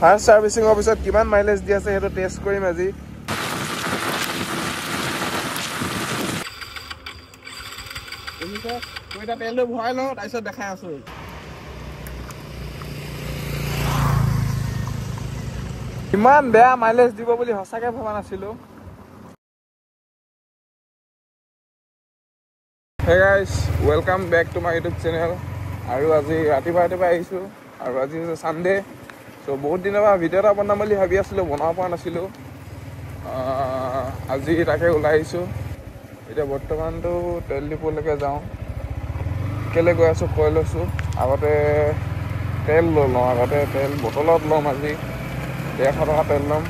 First সাৰ্ভিসিংৰ পিছত কিমান mileage দি আছে হেতু টেষ্ট কৰিম আজি এটা তেলটো ভৰাই লওঁ তাৰপিছত দেখাই আছো ইমান বেয়া মাইলেজ দিব বুলি হসাকে ভাবা নাছিলো Hey guys, welcome back to my YouTube channel. আৰু আজি ৰাতিপুৱা আহিছো আৰু আজি সানডে সো বহুত দিনৰ পৰা ভিডিও এটা বনাম বুলি ভাবি আছিলো বনাব পৰা নাছিলো আজি তাকে ওলাই আহিছো এতিয়া বৰ্তমানটো তেল ডিপোলৈকে যাওঁ কেলে গৈ আছো কৈ লৈছো আগতে তেল লওঁ আগতে তেল বটলত লম আজি 150 টকা তেল লম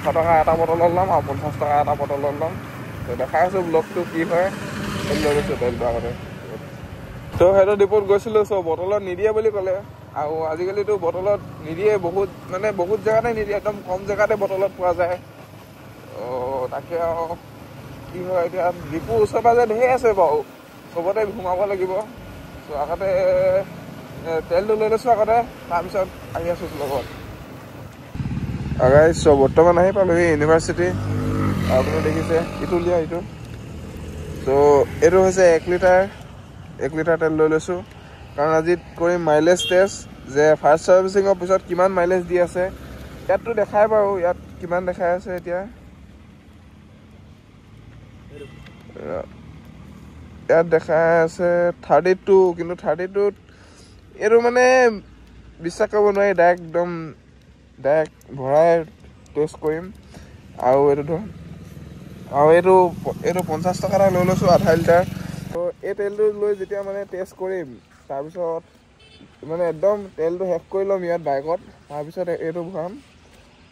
100 টকা এটা বটলত লম আৰু 50 টকা এটা বটলত লম তো দেখাই আছো ব্লগটো কি হয় তো হেটো ডিপোত গৈছিলো সো বটলত নিদিয়ে বুলি ক'লে আৰু আজিকালি তো বটলত নিদিয়ে বহুত মানে বহুত জায়গাতে নিদিয়ে একদম কম জায়গাতে বটলত পোৱা যায় ও তাকে কি হয় এতিয়া ডিপো ওচৰ পাজে ঢেৰ আছে বাৰু সবতে ঘুমাব লাগিব সো আগতে তেলটো লৈ লৈছো আগতে তাৰপিছত আহি আছো লগত গাইস সো বৰ্তমান আহি পালো ইউনিভাৰ্সিটি আপুনি দেখিছে ইটো লিয়া ইটো তো এটো হৈছে 1 লিটাৰ তেল লৈ লৈছো কাৰণ আজি কৰিম মাইলেজ টেষ্ট যে ফাৰ্ষ্ট সাৰ্ভিসিংৰ পিছত কিমান মাইলেজ দি আছে ইয়াতটো দেখাই বাৰু ইয়াত কিমান দেখাই আছে এতিয়া ইয়াত দেখাই আছে 32 কিন্তু 32 এটো মানে বিশ্বাস কৰিব নোৱাৰি ডাইৰেক্ট ভৰাই টেষ্ট কৰিম আৰু এইটো 50 টকা লৈ লৈছো আধা লিটাৰ তো এই তেলটো লৈ যেতিয়া মানে টেষ্ট কৰিম তাৰ পিছত মানে একদম তেলটো শেষ কৰি লম ইয়াত বাইকত তাৰ পিছত এইটো ভৰাম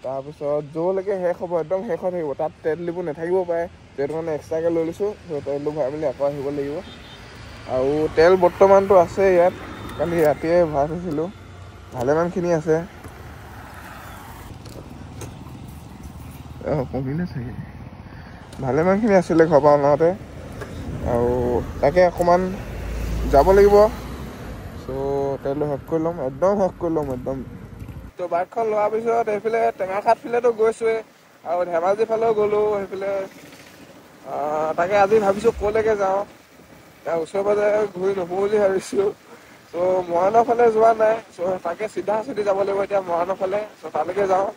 তাৰ পিছত জোলৈকে শেষ হ'ব একদম শেষত থাকিব তাত তেল লিব নাথাকিব পাৰে যেটো মানে এক্সট্ৰাকে লৈ লৈছো তেলটো ভৰাই মেলি আকৌ আহিব লাগিব আৰু তেল বৰ্তমানটো আছে ইয়াত কালি ৰাতিয়ে ভৰাই থৈছিলো ভালেমানখিনি আছে কমিলে চাগে ভালেমানখিনি আছিলে ঘৰ পৰা ওলাওঁতে আৰু তাকে অকণমান যাব লাগিব সো তেলটো শেষ কৰি ল'ম একদম তো বাইকখন লোৱাৰ পিছত এইফালে টেঙাখাত ফালেতো গৈছোৱে আৰু ধেমাজি ফালেও গ'লো সেইফালে তাকে আজি ভাবিছো ক'লৈকে যাওঁ তাৰ ওচৰে পাজৰে ঘূৰি নুফুৰো বুলি ভাবিছো তো মৰাণৰ ফালে যোৱা নাই সো তাকে চিধা যাব লাগিব এতিয়া মৰাণৰ ফালে সো তালৈকে যাওঁ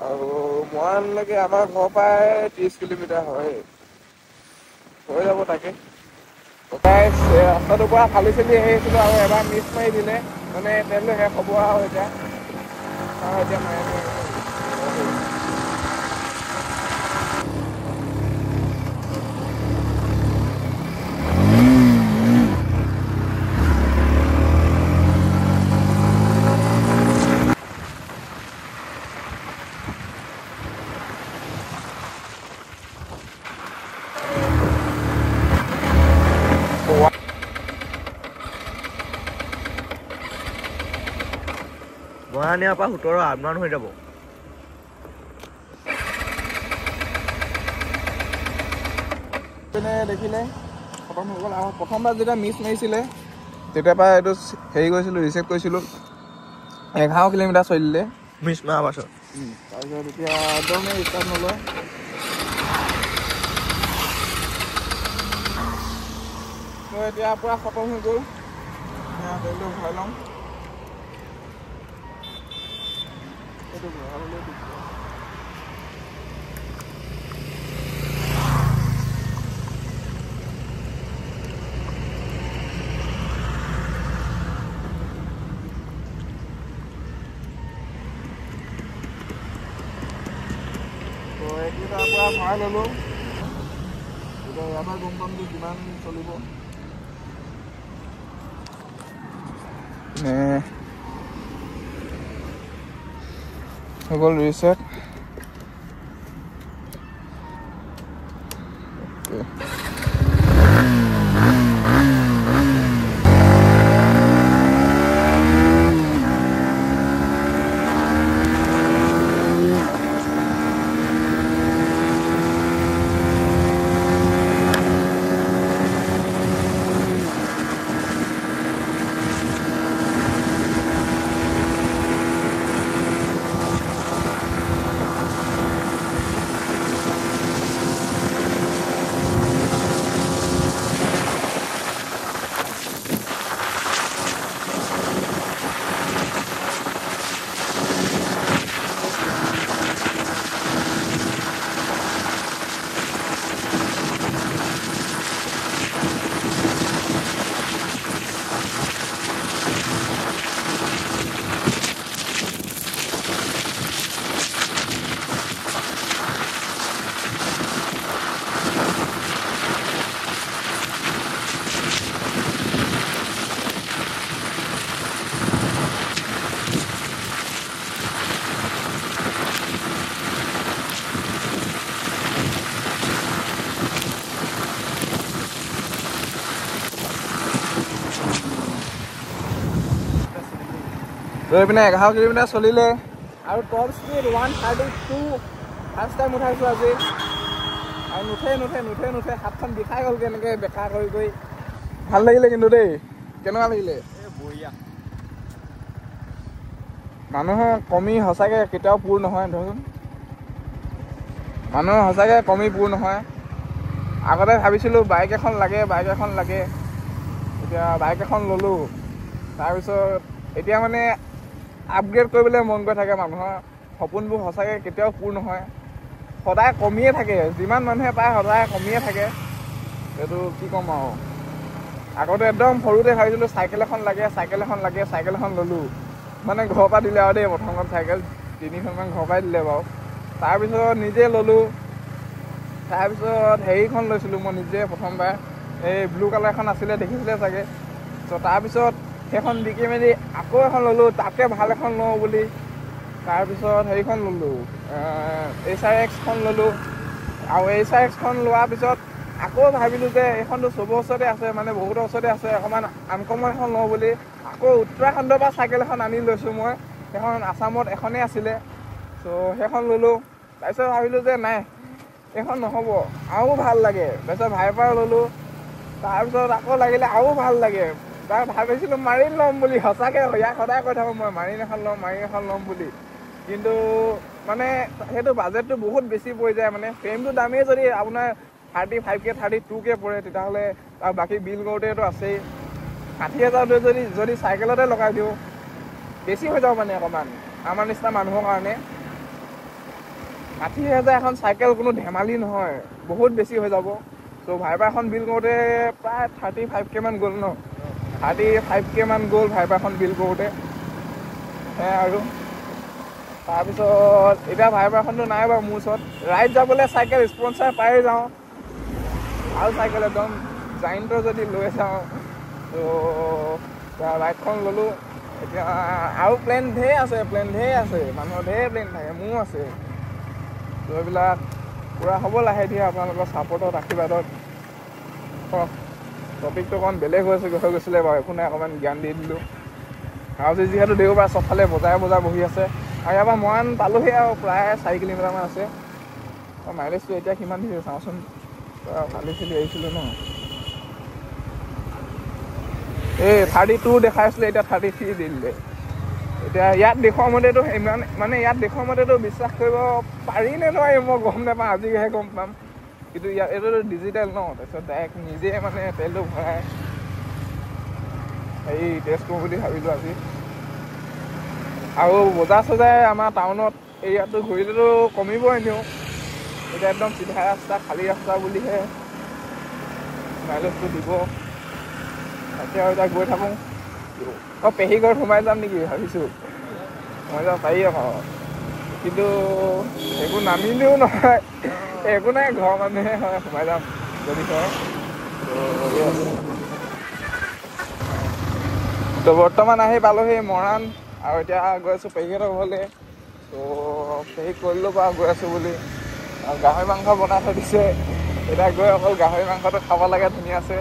আৰু মৰাণলৈকে আমাৰ ঘৰৰ পৰাই 30 কিলোমিটাৰ হৈ যাব তাকে ৰাস্তাটোৰ পৰা খালি আহি আছিলো আৰু এবাৰ মিছ মাৰি দিলে মানে তেলটো শেষ হ'ব আৰু এতিয়া মৰাণীয়াৰ পৰা 17 আগমান হৈ যাব দেখিলে খতম হৈ গ'ল আৰু প্ৰথমবাৰ যেতিয়া মিছ মাৰিছিলে তেতিয়াৰ পৰা এইটো হেৰি কৰিছিলো ৰিচেট কৰিছিলো 11 কিলোমিটাৰ চলিলে মিছ মাৰা পাছত তাৰপিছত এতিয়া একদমেই ষ্টাৰ্ট নলয় তো এতিয়া পুৰা খতম হৈ গ'ল তেলটো ভৰাই লওঁ এইটো ভৰাবলৈ তো 1 লিটাৰ পৰা ভৰাই ল'লো এতিয়া ইয়াৰ পৰা গম পাম যে কিমান চলিব হৈ গ'ল ৰিচেট তো এইপিনে 11 কিলোমিটাৰ চলিলে আৰু টপ স্পীড 132 ফাৰ্ষ্ট টাইম উঠাইছোঁ আজি আৰু নুঠে হাতখন বিষাই গ'লগৈ এনেকৈ বেকা কৰি ভাল লাগিলে কিন্তু দেই কেনেকুৱা লাগিলে বঢ়িয়া মানুহৰ কমি সঁচাকৈ কেতিয়াও পূৰ নহয় ধৰচোন মানুহৰ সঁচাকৈ কমি পূৰ নহয় আগতে ভাবিছিলোঁ বাইক এখন লাগে এতিয়া বাইক এখন ল'লোঁ তাৰপিছত এতিয়া মানে আপগ্ৰেড কৰিবলৈ মন গৈ থাকে মানুহৰ সপোনবোৰ সঁচাকৈ কেতিয়াও পূৰ নহয় সদায় কমিয়ে থাকে যিমান মানুহে পায় সদায় কমিয়ে থাকে এইটো কি ক'ম আৰু আগতে একদম সৰুতে ভাবিছিলোঁ চাইকেল এখন ল'লোঁ মানে ঘৰৰ পৰা দিলে আৰু দেই প্ৰথমখন চাইকেল 3খনমান ঘৰৰ পৰাই দিলে বাৰু তাৰপিছত নিজে ল'লোঁ তাৰপিছত হেৰিখন লৈছিলোঁ মই নিজে প্ৰথমবাৰ এই ব্লু কালাৰখন আছিলে দেখিছিলে চাগে ত' তাৰপিছত সেইখন বিকি মেলি আকৌ এখন ল'লোঁ তাতকৈ ভাল এখন লওঁ বুলি তাৰপিছত হেৰিখন ল'লোঁ HRX-খন ল'লোঁ আৰু HRX-খন লোৱাৰ পিছত আকৌ ভাবিলোঁ যে এইখনতো চবৰ ওচৰতে আছে মানে বহুতৰ ওচৰতে আছে অকণমান আনকমন এখন লওঁ বুলি আকৌ উত্তৰাখণ্ডৰ পৰা চাইকেল এখন আনি লৈছোঁ মই সেইখন আছামত এখনেই আছিলে ত' সেইখন ল'লোঁ তাৰপিছত ভাবিলোঁ যে নাই এইখন নহ'ব আৰু ভাল লাগে তাৰপিছত ভাইপাৰ ল'লোঁ তাৰপিছত আকৌ লাগিলে আৰু ভাল লাগে তাৰ ভাবিছিলোঁ মাৰিন ল'ম বুলি সঁচাকৈ ইয়াক সদায় কৈ থাকোঁ মই মাৰিন এখন ল'ম বুলি কিন্তু মানে সেইটো বাজেটটো বহুত বেছি পৰি যায় মানে ফ্ৰেমটো দামেই যদি আপোনাৰ 35K 32K পৰে তেতিয়াহ'লে আৰু বাকী বিল কৰোঁতেতো আছেই 60,000 যদি চাইকেলতে লগাই দিওঁ বেছি হৈ যাব মানে অকণমান আমাৰ নিচিনা মানুহৰ কাৰণে 60,000 এখন চাইকেল কোনো ধেমালি নহয় বহুত বেছি হৈ যাব ত' ভাইপাৰখন বিল কৰোঁতে প্ৰায় 35K মান গ'ল ন 35K মান গ'ল ভাইপাৰখন বিল কৰোঁতে সেয়াই আৰু তাৰপিছত এতিয়া ভাইপাৰখনটো নাই বাৰু মোৰ ওচৰত ৰাইড যাবলৈ চাইকেল স্পনচাৰ পাই যাওঁ ভাল চাইকেল একদম জাইণ্টৰ যদি লৈ যাওঁ ত' বাইকখন ল'লোঁ এতিয়া আৰু প্লেন ঢেৰ আছে মানুহৰ ঢেৰ প্লেন থাকে মোৰো আছে ত' এইবিলাক পূৰা হ'ব লাহে ধীৰে আপোনালোকৰ ছাপোৰ্টত আশীৰ্বাদত টপিকটো অকণমান বেলেগ হৈ গৈছিলে বাৰু একো নাই অকণমান জ্ঞান দি দিলোঁ আৰু যিহেতু দেওবাৰ চবফালে বজাই বহি আছে আৰু ইয়াৰ পৰা মৰাণ পালোহি আৰু প্ৰায় 4 কিলোমিটাৰমান আছে মাইলেজটো এতিয়া কিমান দিছে চাওঁচোন কালি আহিছিলোঁ ন এই 32 দেখাইছিলে এতিয়া 33 দি দিলে এতিয়া ইয়াত দেখুওৱা মতেতো ইমান মানে ইয়াত দেখুওৱা মতেতো বিশ্বাস কৰিব পাৰি নে নোৱাৰি মই গম নাপাওঁ আজিহে গম পাম কিন্তু ইয়াত এইটোতো ডিজিটেল ন তাৰপিছত ডাইৰেক্ট নিজে মানে তেলটো ভৰাই হেৰি টেষ্ট কৰোঁ বুলি ভাবিলোঁ আজি আৰু বজাৰ চজাৰ আমাৰ টাউনত এৰিয়াটো ঘূৰিলেতো কমিবই এনেও এতিয়া একদম চিধা ৰাস্তা খালী ৰাস্তা বুলিহে মাইলেজটো দিব তাকে আৰু এতিয়া গৈ থাকোঁ পেহী ঘৰত সোমাই যাম নেকি ভাবিছোঁ সোমাই যাব পাৰি আকৌ কিন্তু একো নামিলেও নহয় একো নাই ঘৰৰ মানুহে হয় সোমাই যাম যদি কয় ত' বৰ্তমান আহি পালোহি মৰাণ আৰু এতিয়া গৈ আছোঁ পেহীহঁতৰ ঘৰলৈ ত' পেহীক কৰিলোঁ বাৰু গৈ আছোঁ বুলি আৰু গাহৰি মাংস বনাই থৈ দিছে এতিয়া গৈ অকল গাহৰি মাংসটো খাব লাগে ধুনীয়াছে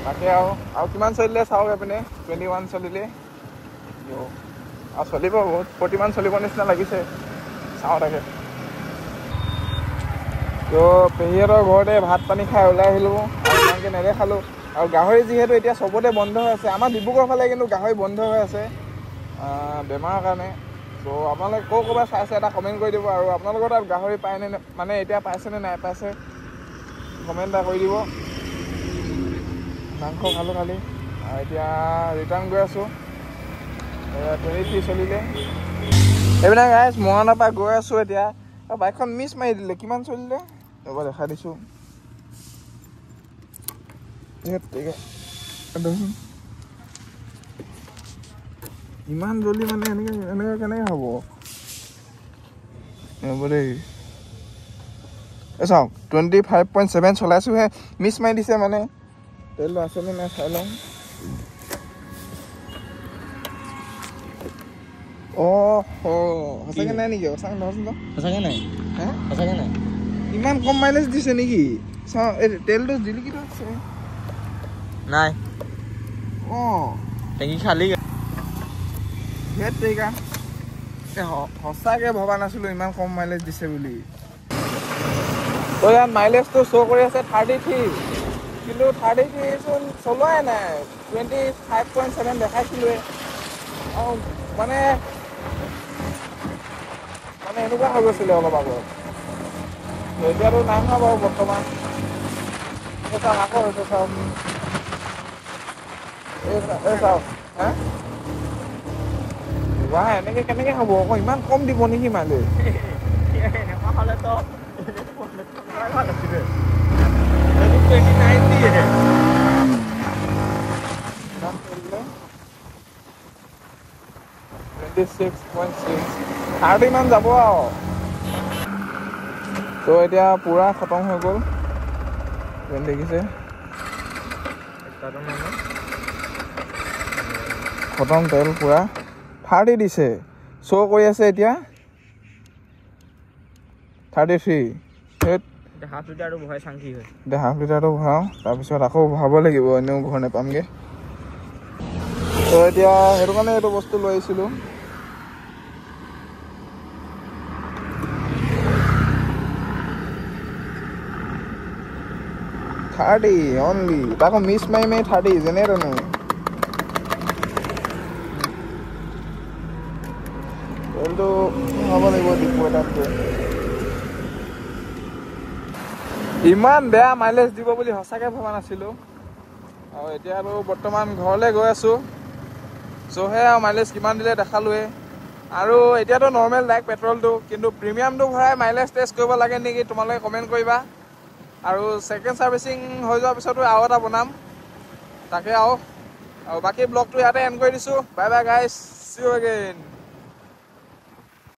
তাকে আৰু কিমান চলিলে চাওক এইপিনে 21 চলিলে আৰু চলিব বহুত 40 মান চলিব নিচিনা লাগিছে চাওঁ তাকে ত' পেহীহঁতৰ ঘৰতে ভাত পানী খাই ওলাই আহিলোঁ আৰু ইমানকৈ নেদেখালোঁ আৰু গাহৰি যিহেতু এতিয়া চবতে বন্ধ হৈ আছে আমাৰ ডিব্ৰুগড় ফালে কিন্তু গাহৰি বন্ধ হৈ আছে বেমাৰৰ কাৰণে ত' আপোনালোকে ক'ৰবাত চাইছে এটা কমেণ্ট কৰি দিব আৰু আপোনালোকৰ তাত গাহৰি পায়নে মানে এতিয়া পাইছেনে নাই পাইছে কমেণ্ট এটা কৰি দিব মাংস খালোঁ খালি আৰু এতিয়া ৰিটাৰ্ণ গৈ আছোঁ 23 চলিলে এইবিলাক গাইজ মৰাণৰ পৰা গৈ আছোঁ এতিয়া বাইকখন মিছ মাৰি দিলে কিমান চলিলে এবাৰ দেখাই দিছোঁ ইমান জলদি মানে এনেকৈ কেনেকৈ হ'ব দেই চাওক 25.7 চলাইছোঁহে মিছ মাৰি দিছে মানে তেলটো আছেনে নাই চাই লওঁ সঁচাকৈ নাই নেকি সঁচাকৈ নহচোন সঁচাকৈ নাই সঁচাকৈ নাই ইমান কম মাইলেজ দিছে নেকি চাওঁ এই তেলটো জিলিকিটো আছে নাই অঁ টেংকি খালী ধেত তেৰিকা সঁচাকৈ ভবা নাছিলোঁ ইমান কম মাইলেজ দিছে বুলি। তো ইয়াত মাইলেজটো শ্ব' কৰি আছে 33, কিন্তু 33 চোন চলোৱাই নাই, 25.7 দেখাইছিলোঁৱে। আৰু মানে এনেকুৱা হৈ গৈছিলে অলপ আগত। এতিয়াতো নাই হোৱা বাৰু বৰ্তমান। চাওক আকৌ হৈছে চাওক, এই চাওক হা এনেকৈ কেনেকৈ হ'ব আকৌ, ইমান কম দিব নেকি মাইলেজ? এনেকুৱা হ'লেতো ভাল আছিলে। 26.6 30 মান যাব আৰু। তো এতিয়া পুৰা খতম হৈ গ'ল যেন দেখিছে, খতম তেল পুৰা 30 দিছে, শ্ব' কৰি আছে এতিয়া 33। হাফ লিটাৰটো বহাই চাংকি হয়। এতিয়া হাফ লিটাৰটো ভৰাওঁ, তাৰপিছত আকৌ ভৰাব লাগিব, এনেও ঘৰ নাপামগৈ। তো এতিয়া সেইটো কাৰণে এইটো বস্তু লৈ আহিছিলোঁ। অনলি তাকো মিছ মাৰি 30 যেনে তেনে। তেলটো ভৰাব লাগিব ডিপু এটাত গৈ। ইমান বেয়া মাইলেজ দিব বুলি সঁচাকৈ ভবা নাছিলোঁ। আৰু এতিয়া আৰু বৰ্তমান ঘৰলৈ গৈ আছোঁ। চ'হে আৰু মাইলেজ কিমান দিলে দেখালোৱে। আৰু এতিয়াতো নৰ্মেল ডাইৰেক্ট পেট্ৰলটো, কিন্তু প্ৰিমিয়ামটো ভৰাই মাইলেজ টেষ্ট কৰিব লাগে নেকি, তোমালোকে কমেণ্ট কৰিবা। আৰু ছেকেণ্ড ছাৰ্ভিচিং হৈ যোৱাৰ পিছতো আৰু এটা বনাম, তাকে আৰু বাকী ব্লগটো ইয়াতে এণ্ড কৰি দিছোঁ। Bye bye guys, see you again.